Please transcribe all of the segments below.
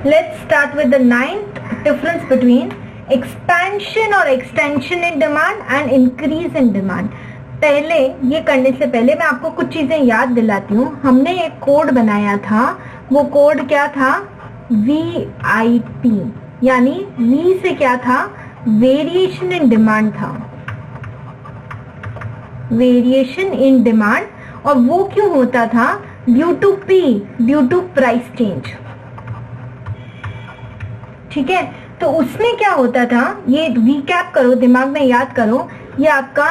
Let's start with the ninth difference between expansion और extension in demand and increase in demand. पहले ये करने से पहले मैं आपको कुछ चीजें याद दिलाती हूँ. हमने एक कोड बनाया था, वो कोड क्या था? VIP, यानी V से क्या था? वेरिएशन इन डिमांड था. Variation in demand. और वो क्यों होता था? Due to P, due to price change. ठीक है, तो उसमें क्या होता था, ये रिकैप करो, दिमाग में याद करो. ये आपका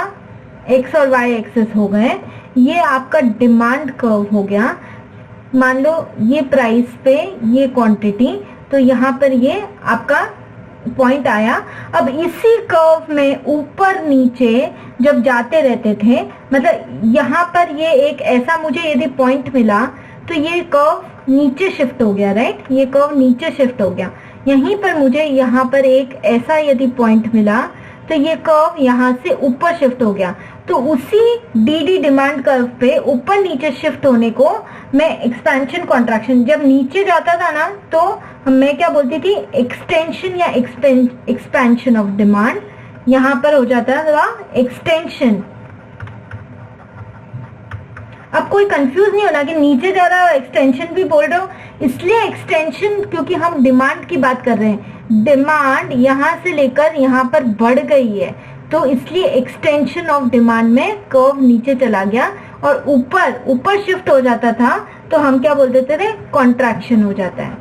एक्स और वाई एक्सेस हो गए, ये आपका डिमांड कर्व हो गया. मान लो ये प्राइस पे ये क्वांटिटी, तो यहाँ पर ये आपका पॉइंट आया. अब इसी कर्व में ऊपर नीचे जब जाते रहते थे, मतलब यहाँ पर ये एक ऐसा मुझे यदि पॉइंट मिला तो ये कर्व नीचे शिफ्ट हो गया, राइट? ये कर्व नीचे शिफ्ट हो गया. यहीं पर मुझे यहाँ पर एक ऐसा यदि पॉइंट मिला तो ये कर्व यहाँ से ऊपर शिफ्ट हो गया. तो उसी डी डिमांड कर्व पे ऊपर नीचे शिफ्ट होने को मैं एक्सपेंशन कॉन्ट्रैक्शन, जब नीचे जाता था ना तो मैं क्या बोलती थी? एक्सटेंशन या एक्सपेंशन ऑफ डिमांड. यहाँ पर हो जाता था एक्सटेंशन. अब कोई कंफ्यूज नहीं होना कि नीचे जा रहा है एक्सटेंशन भी बोल रहे हो. इसलिए एक्सटेंशन क्योंकि हम डिमांड की बात कर रहे हैं. डिमांड यहाँ से लेकर यहाँ पर बढ़ गई है, तो इसलिए एक्सटेंशन ऑफ डिमांड में कर्व नीचे चला गया और ऊपर शिफ्ट हो जाता था, तो हम क्या बोल देते थे? कॉन्ट्रैक्शन हो जाता है.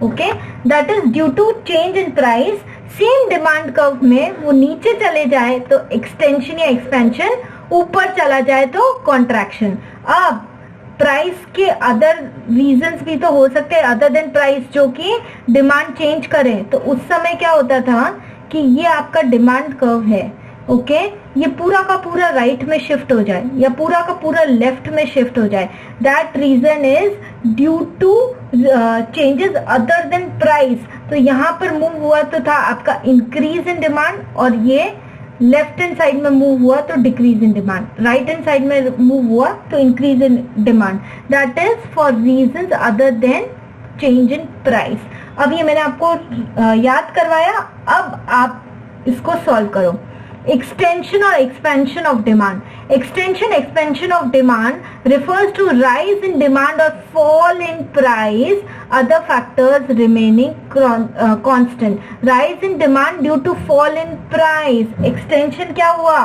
Okay, that is due to change in price. Same demand curve में वो नीचे चले जाए तो एक्सटेंशन या एक्सपेंशन, ऊपर चला जाए तो कॉन्ट्रैक्शन. अब प्राइस के अदर रीजंस भी तो हो सकते हैं अदर देन प्राइस, जो कि डिमांड चेंज करें. तो उस समय क्या होता था कि ये आपका डिमांड कर्व है, ओके, ये पूरा का पूरा राइट में शिफ्ट हो जाए या पूरा का पूरा लेफ्ट में शिफ्ट हो जाए. That reason is due to changes other than price. तो यहाँ पर मूव हुआ तो था आपका इंक्रीज इन डिमांड, और ये लेफ्ट हैंड साइड में मूव हुआ तो decrease in demand. Right hand side में मूव हुआ तो increase in demand. That is for reasons other than change in price. अब ये मैंने आपको याद करवाया. अब आप इसको सॉल्व करो. Extension or expansion of demand. Extension, expansion of demand refers to rise in demand or fall in price, other factors remaining constant. Rise in demand due to fall in price. Extension क्या हुआ?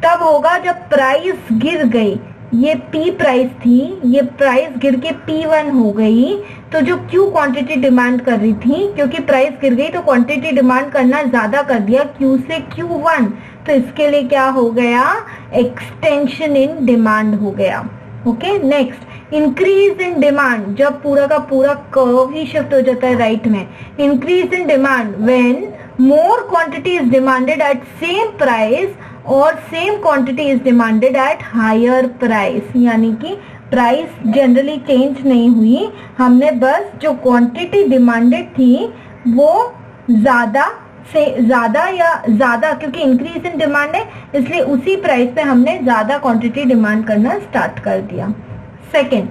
तब होगा जब price गिर गई. ये P price थी, ये प्राइस गिर के P1 हो गई, तो जो Q क्वांटिटी डिमांड कर रही थी, क्योंकि प्राइस गिर गई तो क्वांटिटी डिमांड करना ज्यादा कर दिया Q से Q1, तो इसके लिए क्या हो गया? एक्सटेंशन इन डिमांड हो गया. Okay, next increase in demand. जब पूरा का पूरा कर्व ही शिफ्ट हो जाता है राइट में. Increase in demand when more quantity is demanded at same price और same quantity is demanded at higher price. यानी कि प्राइस जनरली चेंज नहीं हुई, हमने बस जो क्वांटिटी डिमांडेड थी वो ज्यादा से ज्यादा या ज्यादा, क्योंकि इंक्रीज इन डिमांड है इसलिए उसी प्राइस पे हमने ज्यादा क्वांटिटी डिमांड करना स्टार्ट कर दिया. सेकेंड,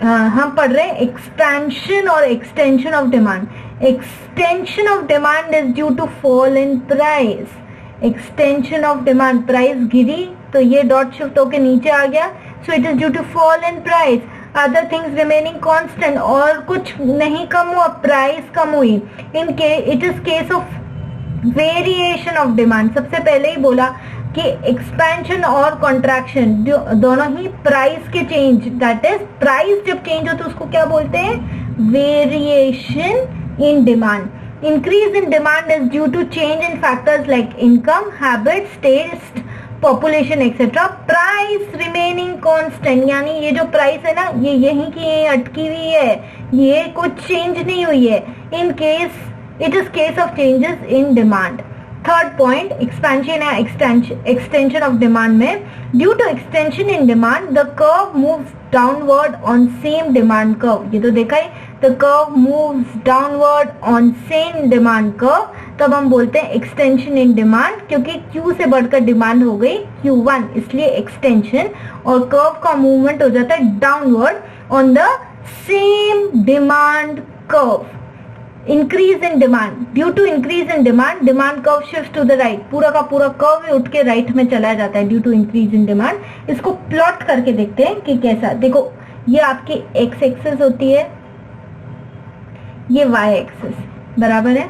हम पढ़ रहे हैं एक्सपेंशन और extension of demand. Extension of demand is due to fall in price. Extension of demand, price गिरी तो ये डॉट शिफ्ट होके नीचे आ गया, so it is due to fall in price. Other things remaining constant, और कुछ नहीं कम हुआ, प्राइस कम हुई. इन के it is case of variation of demand. सबसे पहले ही बोला कि एक्सपेंशन और कॉन्ट्रैक्शन दोनों ही प्राइस के चेंज, दैट इज प्राइस जब चेंज हो तो उसको क्या बोलते हैं? Variation in demand. Increase in demand is due to change in factors like income, habits, taste, population, etc. Price remaining constant, यानी ये जो प्राइस है ना, ये यहीं की यहीं अटकी हुई है, ये कुछ चेंज नहीं हुई है. In case it is case of changes in demand. Third point, expansion या एक्सटेंशन ऑफ डिमांड में, due to extension in demand the curve moves downward on same demand curve. ये तो देखा है, the curve moves downward on same demand curve. तब हम बोलते हैं एक्सटेंशन इन डिमांड, क्योंकि Q से बढ़कर डिमांड हो गई Q1, इसलिए एक्सटेंशन. और कर्व का मूवमेंट हो जाता है downward on the same demand curve, increase in demand, due to increase in demand demand curve shift to the right, पूरा का पूरा कर्व उठ के राइट में चला जाता है due to increase in demand. इसको प्लॉट करके देखते हैं कि कैसा। देखो ये आपकी एक्स एक्सिस होती है, ये वाई एक्सिस, बराबर है।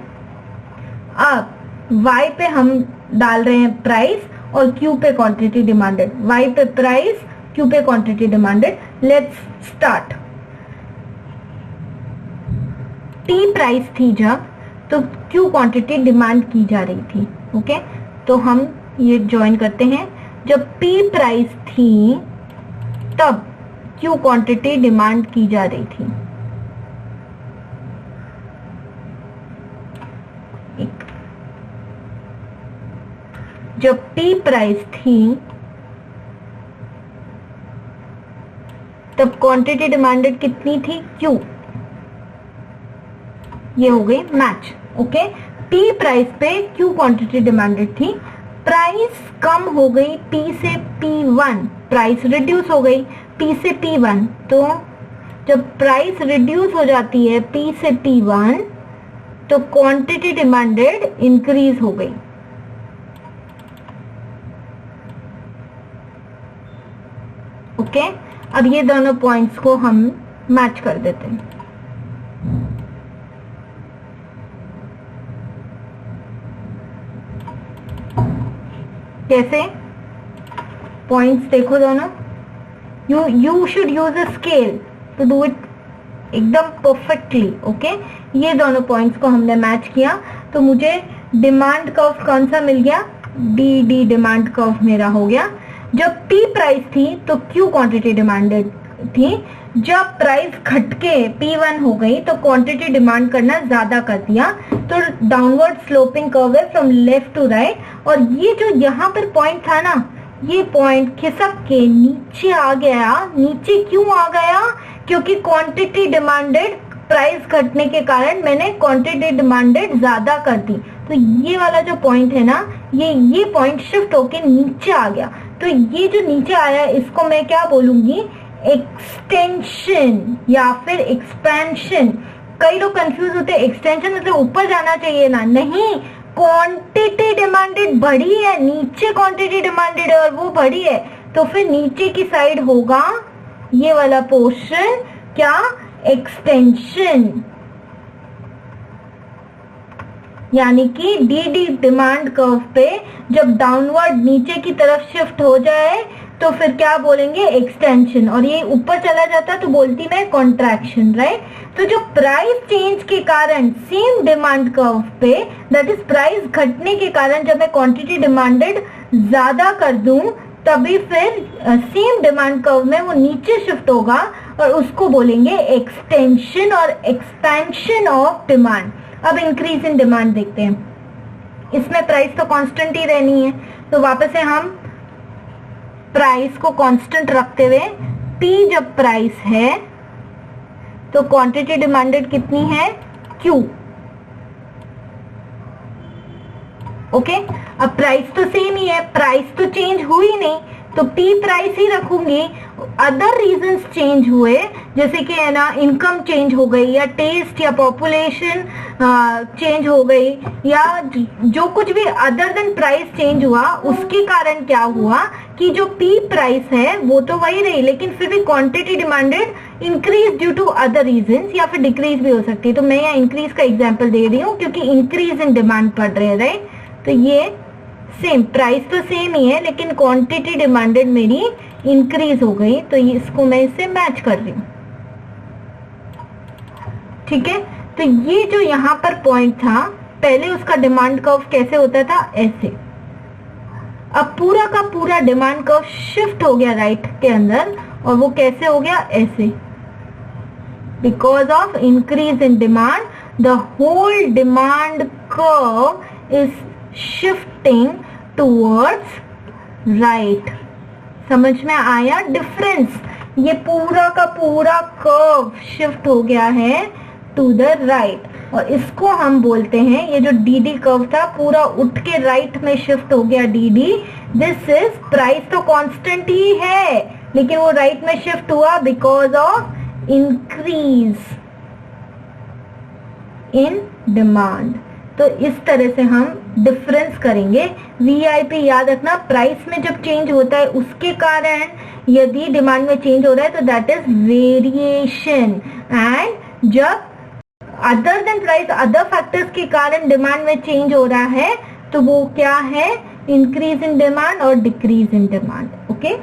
अब वाई पे हम डाल रहे हैं प्राइस और क्यू पे क्वांटिटी डिमांडेड, वाई पे प्राइस, क्यू पे quantity demanded. Let's start. T price थी जब, तो क्यू क्वांटिटी डिमांड की जा रही थी। ओके, तो हम ये ज्वाइन करते हैं। जब पी प्राइस थी तब क्यू क्वांटिटी डिमांड की जा रही थी। जब पी प्राइस थी तब क्वांटिटी डिमांडेड कितनी थी, क्यू। ये हो गई मैच। ओके, पी प्राइस पे क्यू क्वांटिटी डिमांडेड थी, प्राइस कम हो गई पी से P1, प्राइस रिड्यूस हो गई पी से P1। तो जब प्राइस रिड्यूस हो जाती है पी से P1 तो क्वांटिटी डिमांडेड इंक्रीज हो गई। ओके, अब ये दोनों पॉइंट्स को हम मैच कर देते हैं। कैसे? पॉइंट्स देखो दोनों, you should use a scale to do it एकदम परफेक्टली। ओके, ये दोनों पॉइंट्स को हमने मैच किया तो मुझे डिमांड कर्व कौन सा मिल गया, डी डिमांड कर्व मेरा हो गया। जब पी प्राइस थी तो क्यू क्वांटिटी डिमांडेड थी, जब प्राइस घटके P1 हो गई तो क्वांटिटी डिमांड करना ज्यादा कर दिया। तो डाउनवर्ड स्लोपिंग कर्व है फ्रॉम लेफ्ट टू राइट। और ये जो यहाँ पर पॉइंट था ना, ये पॉइंट खिसक के नीचे आ गया। नीचे क्यों आ गया? क्योंकि क्वांटिटी डिमांडेड, प्राइस घटने के कारण मैंने क्वांटिटी डिमांडेड ज्यादा कर दी। तो ये वाला जो पॉइंट है ना, ये पॉइंट शिफ्ट होके नीचे आ गया। तो ये जो नीचे आया इसको मैं क्या बोलूंगी, एक्सटेंशन या फिर एक्सपेंशन। कई लोग कंफ्यूज होते हैं, एक्सटेंशन मतलब ऊपर जाना चाहिए ना, नहीं, क्वांटिटी डिमांडेड बढ़ी है, नीचे क्वांटिटी डिमांडेड है और वो बढ़ी है, तो फिर नीचे की साइड होगा ये वाला पोर्शन क्या, एक्सटेंशन। यानी कि डी डिमांड कर्व पे जब डाउनवर्ड नीचे की तरफ शिफ्ट हो जाए तो फिर क्या बोलेंगे, एक्सटेंशन। और ये ऊपर चला जाता तो बोलती मैं कॉन्ट्रैक्शन, राइट। तो जो प्राइस चेंज के कारण सेम डिमांड कर्व पे, दैट इज प्राइस घटने के कारण जब मैं क्वांटिटी डिमांडेड ज्यादा कर दूं तभी फिर सेम डिमांड कर्व में वो नीचे शिफ्ट होगा और उसको बोलेंगे एक्सटेंशन और एक्सपेंशन ऑफ डिमांड। अब इंक्रीज इन डिमांड देखते हैं। इसमें प्राइस तो कांस्टेंट ही रहनी है, तो वापस से हम प्राइस को कांस्टेंट रखते हुए, पी जब प्राइस है तो क्वांटिटी डिमांडेड कितनी है, क्यू। ओके, अब प्राइस तो सेम ही है, प्राइस तो चेंज हुई नहीं, तो पी प्राइस ही रखूंगी। अदर रीजंस चेंज हुए, जैसे कि है ना, इनकम चेंज हो गई या टेस्ट या पॉपुलेशन चेंज हो गई या जो कुछ भी अदर देन प्राइस चेंज हुआ, उसके कारण क्या हुआ कि जो पी प्राइस है वो तो वही रही, लेकिन फिर भी quantity demanded increase due to other reasons या फिर डिक्रीज भी हो सकती है। तो मैं यहाँ इंक्रीज का एग्जाम्पल दे रही हूँ क्योंकि इंक्रीज इन डिमांड पड़ रहे हैं, राइट। तो ये सेम, प्राइस तो सेम ही है लेकिन क्वांटिटी डिमांडेड मेरी इंक्रीज हो गई, तो इसको मैं इससे मैच कर रही हूँ, ठीक है। तो ये जो यहाँ पर पॉइंट था, पहले उसका डिमांड कर्व कैसे होता था, ऐसे। अब पूरा का पूरा डिमांड कर्व शिफ्ट हो गया राइट के अंदर और वो कैसे हो गया, ऐसे। Because of increase in demand the whole demand curve is shifting towards right. समझ में आया डिफरेंस? ये पूरा का पूरा कर्व शिफ्ट हो गया है टू द राइट और इसको हम बोलते हैं, ये जो डी कर्व था पूरा उठ के राइट में शिफ्ट हो गया डी। दिस इज, प्राइस तो कांस्टेंट ही है लेकिन वो राइट में शिफ्ट हुआ because of increase in demand. तो इस तरह से हम डिफरेंस करेंगे। वीआईपी याद रखना, प्राइस में जब चेंज होता है उसके कारण यदि डिमांड में चेंज हो रहा है तो दैट इज वेरिएशन, एंड जब other than price other factors के कारण डिमांड में चेंज हो रहा है तो वो क्या है, इंक्रीज इन डिमांड और डिक्रीज इन डिमांड। ओके।